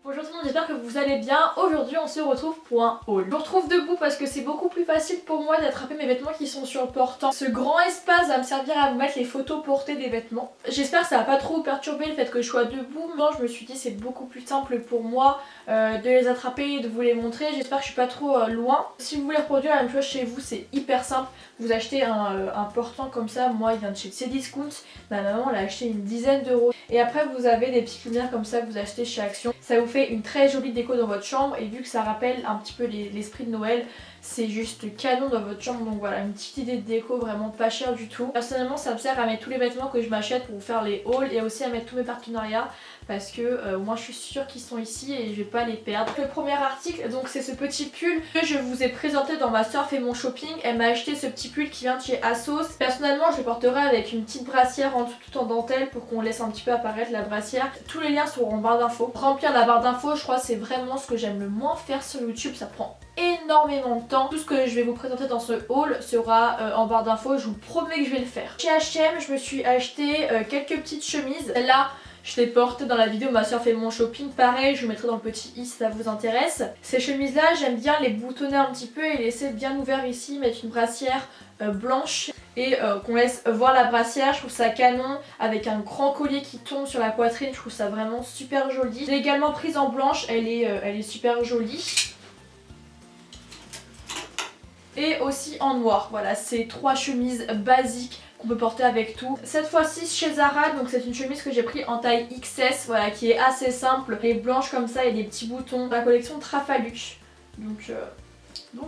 Bonjour tout le monde, j'espère que vous allez bien. Aujourd'hui on se retrouve pour un haul. Je me retrouve debout parce que c'est beaucoup plus facile pour moi d'attraper mes vêtements qui sont sur le portant. Ce grand espace va me servir à vous mettre les photos portées des vêtements. J'espère que ça va pas trop vous perturber le fait que je sois debout. Moi je me suis dit c'est beaucoup plus simple pour moi de les attraper et de vous les montrer. J'espère que je suis pas trop loin. Si vous voulez reproduire la même chose chez vous, c'est hyper simple. Vous achetez un portant comme ça, moi il vient de chez Cdiscount. Ma maman l'a acheté une dizaine d'euros. Et après vous avez des petites lumières comme ça que vous achetez chez Action. Ça vous fait une très jolie déco dans votre chambre et vu que ça rappelle un petit peu l'esprit de Noël, c'est juste canon dans votre chambre. Donc voilà, une petite idée de déco vraiment pas chère du tout. Personnellement ça me sert à mettre tous les vêtements que je m'achète pour vous faire les hauls et aussi à mettre tous mes partenariats parce que moi je suis sûre qu'ils sont ici et je vais pas les perdre. Le premier article, donc c'est ce petit pull que je vous ai présenté dans ma soeur fait mon shopping. Elle m'a acheté ce petit pull qui vient de chez Asos. Personnellement je le porterai avec une petite brassière en tout en dentelle pour qu'on laisse un petit peu apparaître la brassière. Tous les liens seront en barre d'infos. Remplir la barre d'infos, je crois c'est vraiment ce que j'aime le moins faire sur YouTube, ça prend énormément de temps. Tout ce que je vais vous présenter dans ce haul sera en barre d'infos, je vous promets que je vais le faire. Chez H&M je me suis acheté quelques petites chemises. Là je l'ai porté dans la vidéo ma soeur fait mon shopping, pareil je vous mettrai dans le petit i si ça vous intéresse. Ces chemises là j'aime bien les boutonner un petit peu et laisser bien ouvert ici, mettre une brassière blanche et qu'on laisse voir la brassière. Je trouve ça canon avec un grand collier qui tombe sur la poitrine, je trouve ça vraiment super joli. Je l'ai également prise en blanche, elle est super jolie. Et aussi en noir, voilà c'est trois chemises basiques qu'on peut porter avec tout. Cette fois-ci chez Zara, donc c'est une chemise que j'ai pris en taille XS, voilà, qui est assez simple. Elle est blanche comme ça et des petits boutons. La collection Trafalux. Donc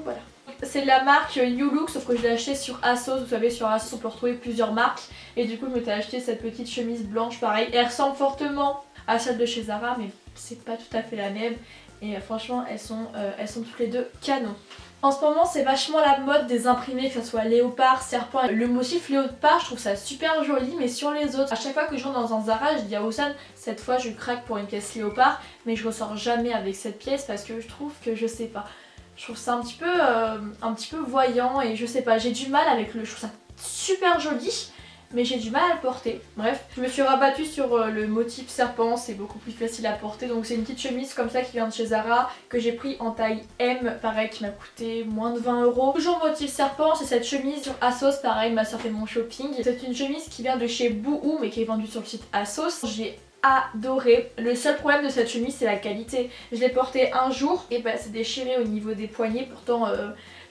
voilà. C'est de la marque You Look, sauf que je l'ai acheté sur Asos. Vous savez sur Asos on peut retrouver plusieurs marques. Et du coup je m'étais acheté cette petite chemise blanche pareil. Elle ressemble fortement à celle de chez Zara mais c'est pas tout à fait la même. Et franchement elles sont toutes les deux canon. En ce moment c'est vachement la mode des imprimés, que ce soit léopard, serpent. Le motif léopard je trouve ça super joli, mais sur les autres, à chaque fois que je rentre dans un Zara je dis à Ossane cette fois je craque pour une pièce léopard, mais je ressors jamais avec cette pièce parce que je trouve que je sais pas. Je trouve ça un petit peu voyant et je sais pas, j'ai du mal avec je trouve ça super joli. Mais j'ai du mal à le porter. Bref, je me suis rabattue sur le motif serpent, c'est beaucoup plus facile à porter. Donc c'est une petite chemise comme ça qui vient de chez Zara, que j'ai pris en taille M, pareil qui m'a coûté moins de 20 euros. Toujours motif serpent, c'est cette chemise sur Asos, pareil ma soeur fait mon shopping. C'est une chemise qui vient de chez Boohoo mais qui est vendue sur le site Asos. J'ai adoré. Le seul problème de cette chemise c'est la qualité. Je l'ai portée un jour et bah c'est déchiré au niveau des poignets. Pourtant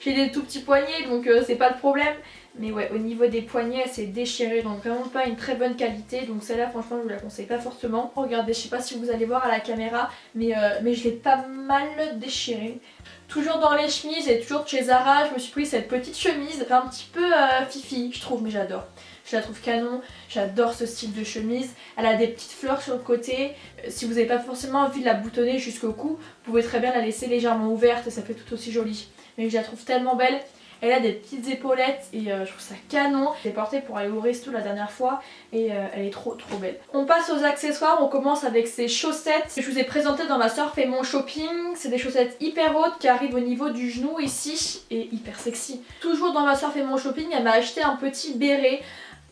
j'ai des tout petits poignets donc c'est pas le problème. Mais ouais, au niveau des poignets, elle s'est déchirée, donc vraiment pas une très bonne qualité. Donc celle-là, franchement, je vous la conseille pas fortement. Regardez, je sais pas si vous allez voir à la caméra, mais je l'ai pas mal déchirée. Toujours dans les chemises et toujours de chez Zara, je me suis pris cette petite chemise, un petit peu fifi, je trouve, mais j'adore. Je la trouve canon, j'adore ce style de chemise. Elle a des petites fleurs sur le côté. Si vous n'avez pas forcément envie de la boutonner jusqu'au cou, vous pouvez très bien la laisser légèrement ouverte et ça fait tout aussi joli. Mais je la trouve tellement belle. Elle a des petites épaulettes et je trouve ça canon. Je l'ai portée pour aller au resto la dernière fois et elle est trop belle. On passe aux accessoires, on commence avec ces chaussettes que je vous ai présentées dans ma soeur fait mon shopping. C'est des chaussettes hyper hautes qui arrivent au niveau du genou ici et hyper sexy. Toujours dans ma soeur fait mon shopping, elle m'a acheté un petit béret.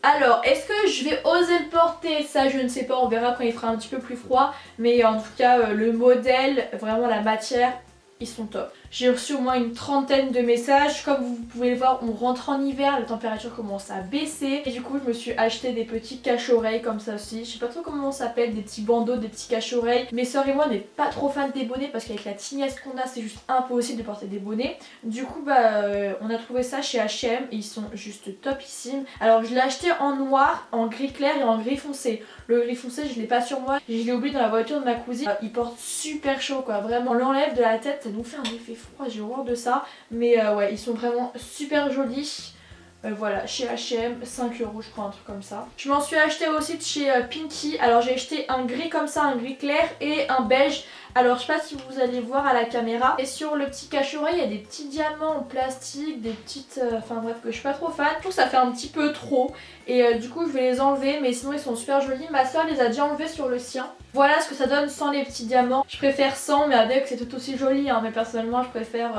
Alors, est-ce que je vais oser le porter? Ça, je ne sais pas, on verra quand il fera un petit peu plus froid. Mais en tout cas, le modèle, vraiment la matière, ils sont top. J'ai reçu au moins une trentaine de messages. Comme vous pouvez le voir, on rentre en hiver, la température commence à baisser. Et du coup, je me suis acheté des petits cache-oreilles comme ça aussi. Je sais pas trop comment on s'appelle, des petits bandeaux, des petits cache-oreilles. Mes soeurs et moi, on n'est pas trop fans des bonnets parce qu'avec la tignesse qu'on a, c'est juste impossible de porter des bonnets. Du coup, on a trouvé ça chez H&M et ils sont juste topissimes. Alors, je l'ai acheté en noir, en gris clair et en gris foncé. Le gris foncé, je l'ai pas sur moi. Je l'ai oublié dans la voiture de ma cousine. Il porte super chaud quoi. Vraiment, on l'enlève de la tête, ça nous fait un effet froid. J'ai horreur de ça. Mais ouais, ils sont vraiment super jolis. Voilà, chez H&M, 5 euros je crois, un truc comme ça. Je m'en suis acheté aussi de chez Pinky. Alors j'ai acheté un gris comme ça, un gris clair et un beige. Alors je sais pas si vous allez voir à la caméra. Et sur le petit cache-oreille, il y a des petits diamants en plastique, des petites... Enfin bref, que je suis pas trop fan. Je trouve que ça fait un petit peu trop. Et du coup je vais les enlever, mais sinon ils sont super jolis. Ma soeur les a déjà enlevés sur le sien. Voilà ce que ça donne sans les petits diamants. Je préfère sans, mais avec c'est tout aussi joli, hein. Mais personnellement je préfère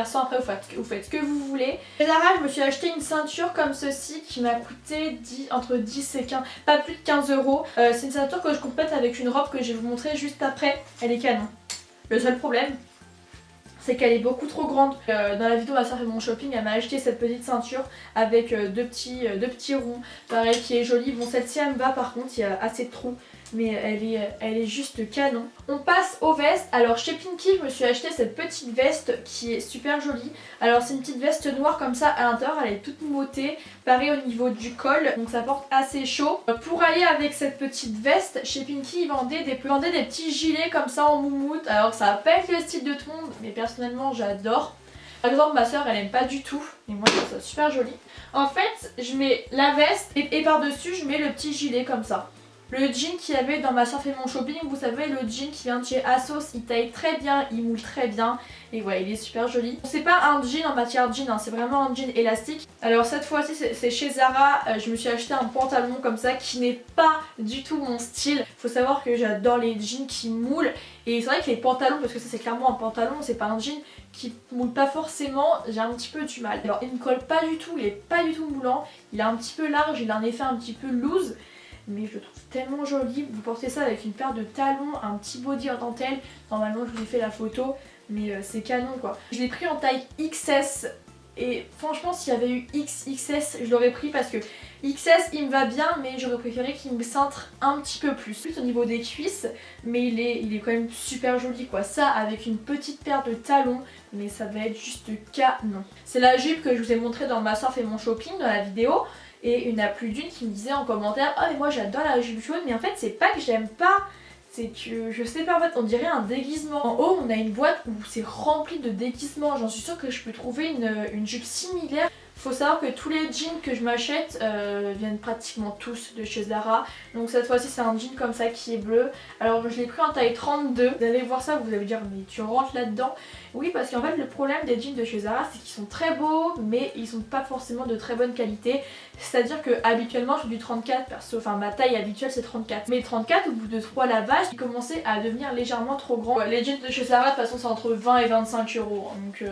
sans. Après vous faites ce que vous voulez. Chez Zara je me suis acheté une ceinture comme ceci qui m'a coûté entre 10 et 15, pas plus de 15 euros. C'est une ceinture que je complète avec une robe que je vais vous montrer juste après. Elle est canon. Le seul problème, c'est qu'elle est beaucoup trop grande. Dans la vidéo ma soeur fait mon shopping, elle m'a acheté cette petite ceinture avec deux petits ronds, pareil qui est jolie. Bon celle-ci elle me va, par contre il y a assez de trous, mais elle est juste canon. On passe aux vestes. Alors chez Pinky je me suis acheté cette petite veste qui est super jolie. Alors c'est une petite veste noire comme ça, à l'intérieur elle est toute moutée, pareil au niveau du col, donc ça porte assez chaud. Pour aller avec cette petite veste, chez Pinky ils vendaient des petits gilets comme ça en moumoute. Alors ça va pas être le style de tout le monde, mais personnellement j'adore. Par exemple ma soeur elle aime pas du tout, et moi je trouve ça super joli. En fait je mets la veste et par dessus je mets le petit gilet comme ça. Le jean qu'il y avait dans ma soeur fait mon shopping, vous savez le jean qui vient de chez Asos, il taille très bien, il moule très bien et ouais il est super joli. C'est pas un jean en matière jean, hein, c'est vraiment un jean élastique. Alors cette fois-ci c'est chez Zara, je me suis acheté un pantalon comme ça qui n'est pas du tout mon style. Faut savoir que j'adore les jeans qui moulent et c'est vrai que les pantalons, parce que ça c'est clairement un pantalon, c'est pas un jean qui moule pas forcément, j'ai un petit peu du mal. Alors il ne colle pas du tout, il est pas du tout moulant, il est un petit peu large, il a un effet un petit peu loose. Mais je le trouve tellement joli. Vous portez ça avec une paire de talons, un petit body en dentelle. Normalement je vous ai fait la photo, mais c'est canon quoi. Je l'ai pris en taille XS et franchement s'il y avait eu XXS je l'aurais pris parce que XS il me va bien, mais j'aurais préféré qu'il me cintre un petit peu plus au niveau des cuisses, mais il est quand même super joli quoi. Ça avec une petite paire de talons, mais ça va être juste canon. C'est la jupe que je vous ai montrée dans ma soeur fait mon shopping dans la vidéo. Et il y en a plus d'une qui me disait en commentaire: ah mais moi j'adore la jupe jaune, mais en fait c'est pas que j'aime pas, c'est que je sais pas, en fait on dirait un déguisement. En haut on a une boîte où c'est rempli de déguisements, j'en suis sûre que je peux trouver une jupe similaire. Faut savoir que tous les jeans que je m'achète viennent pratiquement tous de chez Zara. Donc cette fois-ci c'est un jean comme ça qui est bleu. Alors je l'ai pris en taille 32. Vous allez voir ça, vous allez vous dire mais tu rentres là-dedans. Oui parce qu'en fait le problème des jeans de chez Zara c'est qu'ils sont très beaux mais ils sont pas forcément de très bonne qualité. C'est à dire que habituellement je fais du 34 perso, enfin ma taille habituelle c'est 34. Mais 34 au bout de 3 lavages ils commençaient à devenir légèrement trop grands. Les jeans de chez Zara de toute façon c'est entre 20 et 25 euros. Donc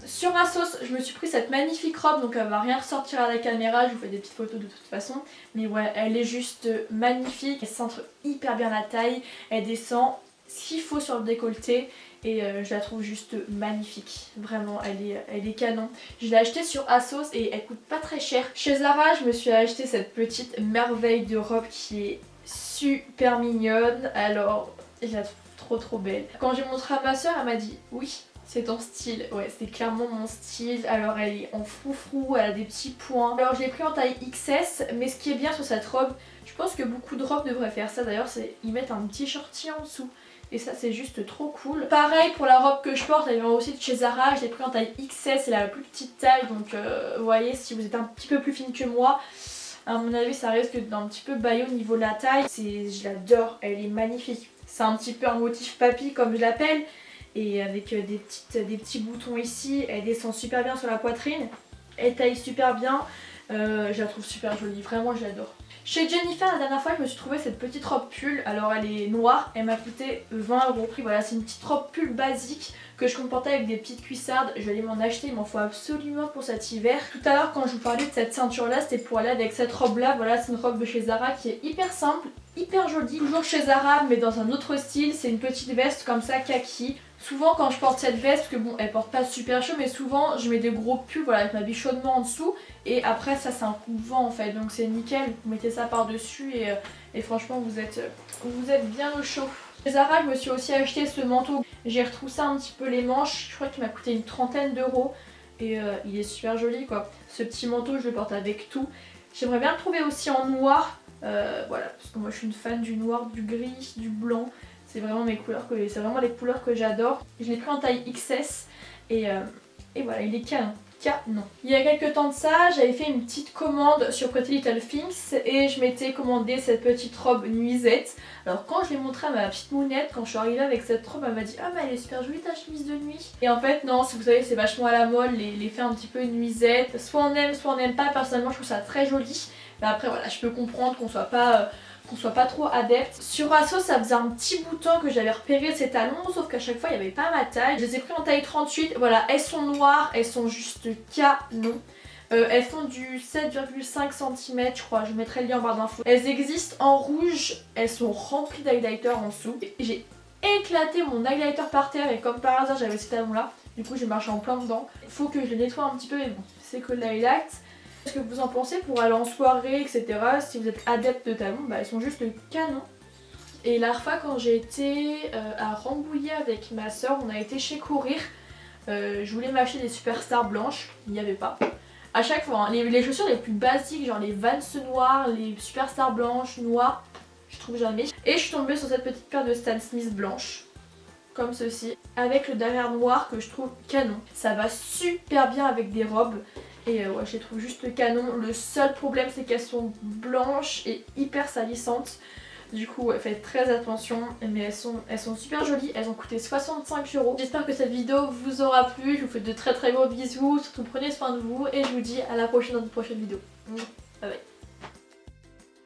sur Asos je me suis pris cette magnifique robe, donc elle va rien ressortir à la caméra, je vous fais des petites photos de toute façon. Mais ouais elle est juste magnifique, elle centre hyper bien la taille, elle descend ce qu'il faut sur le décolleté. Et je la trouve juste magnifique, vraiment elle est canon. Je l'ai achetée sur Asos et elle coûte pas très cher. Chez Zara je me suis acheté cette petite merveille de robe qui est super mignonne. Alors je la trouve trop belle. Quand j'ai montré à ma soeur elle m'a dit oui c'est ton style. Ouais c'est clairement mon style. Alors elle est en froufrou, elle a des petits points. Alors je l'ai pris en taille XS, mais ce qui est bien sur cette robe, je pense que beaucoup de robes devraient faire ça d'ailleurs, c'est y mettre un petit shorty en dessous. Et ça c'est juste trop cool. Pareil pour la robe que je porte, elle vient aussi de chez Zara. Je l'ai pris en taille XS, c'est la plus petite taille. Donc vous voyez si vous êtes un petit peu plus fine que moi, à mon avis ça risque d'un petit peu bailler au niveau de la taille. Je l'adore, elle est magnifique. C'est un petit peu un motif papy comme je l'appelle. Et avec des petits boutons ici, elle descend super bien sur la poitrine. Elle taille super bien. Je la trouve super jolie, vraiment je l'adore. Chez Jennifer la dernière fois je me suis trouvé cette petite robe pull, alors elle est noire, elle m'a coûté 20 euros. Voilà c'est une petite robe pull basique que je comportais avec des petites cuissardes, je vais aller m'en acheter, il m'en faut absolument pour cet hiver. Tout à l'heure quand je vous parlais de cette ceinture là c'était pour aller avec cette robe là, voilà c'est une robe de chez Zara qui est hyper simple, hyper jolie. Toujours chez Zara mais dans un autre style, c'est une petite veste comme ça kaki. Souvent quand je porte cette veste, que bon elle porte pas super chaud mais souvent je mets des gros pulls, voilà je m'habille chaudement en dessous et après ça c'est un coup de vent en fait donc c'est nickel, vous mettez ça par dessus et franchement vous êtes bien au chaud. Chez Zara je me suis aussi acheté ce manteau, j'ai retroussé un petit peu les manches, je crois qu'il m'a coûté une trentaine d'euros et il est super joli quoi. Ce petit manteau je le porte avec tout. J'aimerais bien le trouver aussi en noir, voilà parce que moi je suis une fan du noir, du gris, du blanc. C'est vraiment les couleurs que j'adore. Je l'ai pris en taille XS et voilà, il est canon. Il y a quelques temps de ça, j'avais fait une petite commande sur Pretty Little Things et je m'étais commandé cette petite robe nuisette. Alors quand je l'ai montrée à ma petite mounette, quand je suis arrivée avec cette robe, elle m'a dit ah mais elle est super jolie ta chemise de nuit. Et en fait non, si vous savez c'est vachement à la mode, les faits un petit peu nuisette. Soit on aime pas, personnellement je trouve ça très joli. Mais après voilà, je peux comprendre qu'on soit pas qu'on soit pas trop adepte. Sur Asos ça faisait un petit bout de temps que j'avais repéré ces talons, sauf qu'à chaque fois il n'y avait pas ma taille. Je les ai pris en taille 38, voilà, elles sont noires, elles sont juste canon. Elles font du 7,5 cm je crois, je mettrai le lien en barre d'infos. Elles existent en rouge, elles sont remplies d'highlighter en dessous. J'ai éclaté mon highlighter par terre et comme par hasard j'avais ces talons là. Du coup j'ai marché en plein dedans. Il faut que je les nettoie un petit peu mais bon, c'est que l'highlight. Qu'est-ce que vous en pensez pour aller en soirée, etc. Si vous êtes adepte de talons, bah elles sont juste canon. Et la fois quand j'ai été à Rambouillet avec ma soeur, on a été chez Courir. Je voulais m'acheter des superstars blanches, il n'y avait pas. À chaque fois, hein, les chaussures les plus basiques, genre les Vans noires, les superstars blanches, noires, je trouve jamais. Et je suis tombée sur cette petite paire de Stan Smith blanche, comme ceci, avec le derrière noir que je trouve canon. Ça va super bien avec des robes. Et ouais, je les trouve juste canon. Le seul problème c'est qu'elles sont blanches et hyper salissantes. Du coup ouais, faites très attention, mais elles sont super jolies, elles ont coûté 65 €. J'espère que cette vidéo vous aura plu, je vous fais de très gros bisous, surtout prenez soin de vous et je vous dis à la prochaine dans une prochaine vidéo. Bye bye.